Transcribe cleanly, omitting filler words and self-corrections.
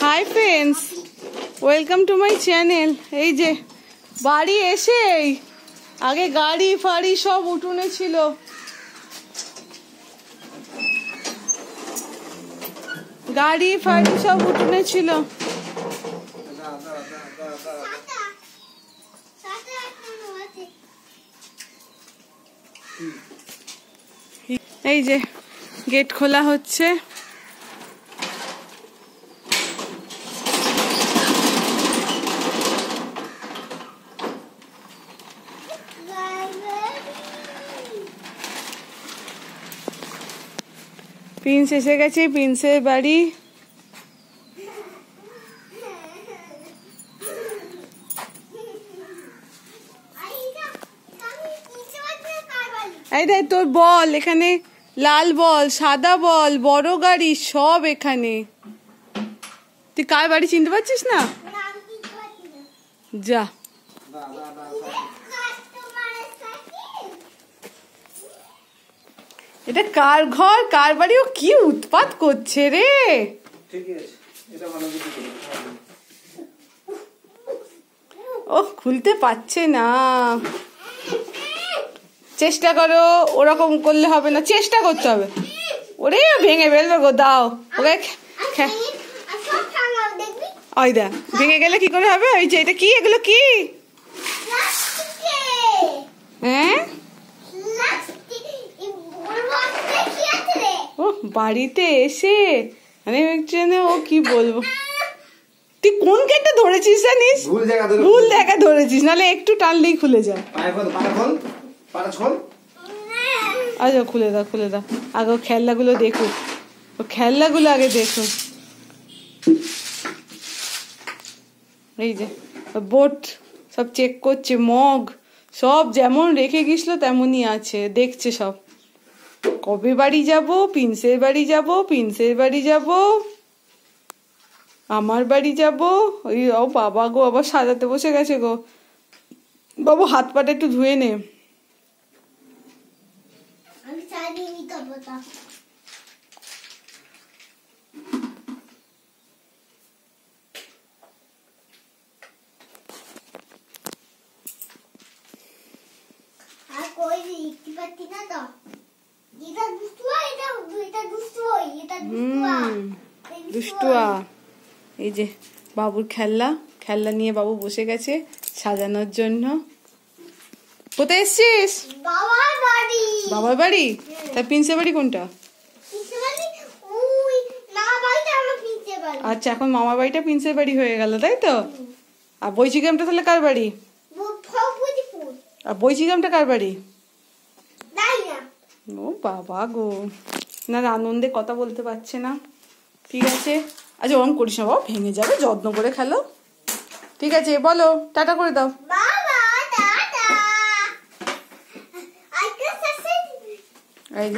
Hi friends, welcome to my channel. এই যে বাড়ি এসেই আগে গাড়ি ফাড়ি সব উঠোনে ছিল, গাড়ি ফাড়ি সব উঠোনে ছিল। এই যে গেট খোলা হচ্ছে। প্রিন্স এসে গেছে, প্রিন্সের বাড়ি। এই দেখ তোর বল, এখানে লাল বল, সাদা বল, বড় গাড়ি সব এখানে। তুই কার বাড়ি চিনতে পারছিস না? যা, এটা কার ঘর, কার বাড়ি? ও কি উৎপাত করছে রে! ও খুলতে পারছে না। চেষ্টা করো, ওরকম করলে হবে না, চেষ্টা করতে হবে। ওরে ভেঙে ফেলবে গো, দাও ওকে। ওই দা ভেঙে গেলে কি করে হবে? ওই যে এটা কি, এগুলো কি? হ্যাঁ, ও বাড়িতে এসে মানে ও কি বলবো, তুই কোন গেটটা ধরেছিস জানিস? ভুল জায়গা ধরেছিস, নাহলে একটু টানলেই খুলে যায়। আচ্ছা খুলে দাও, খুলে দাও। আগে খেলনাগুলো দেখুক, ও খেলনাগুলো আগে দেখুক। এই যে বোট সব চেক করছে, মগ সব যেমন রেখে গেছিল তেমনই আছে, দেখছে সব। কবে বাড়ি যাব? প্রিন্সের বাড়ি যাব, প্রিন্সের বাড়ি যাব, আমার বাড়ি যাব। ওই ও বাবা গো, আবার সাজাতে বসে গেছে গো। বাবু হাত পাটা একটু ধুয়ে নে। দুষ্টুয়া। এই যে বাবুর খেলনা, খেলনা নিয়ে বাবু বসে গেছে সাজানোর জন্য। কোথায় এসছিস? বাবার বাড়ি। তা প্রিন্সের বাড়ি কোনটা? আচ্ছা, এখন মামার বাড়িটা প্রিন্সের বাড়ি হয়ে গেল, তাই তো? আর বৈচিগ্রামটা তাহলে কার বাড়ি? আর বৈচিগ্রামটা কার বাড়ি? ও বাবা গো, না আনন্দে কথা বলতে পারছে না। ঠিক আছে, আচ্ছা ওরম করিস না বাবা, ভেঙে যাবে, যত্ন করে খেলো। ঠিক আছে বলো, টাটা করে দাও। এই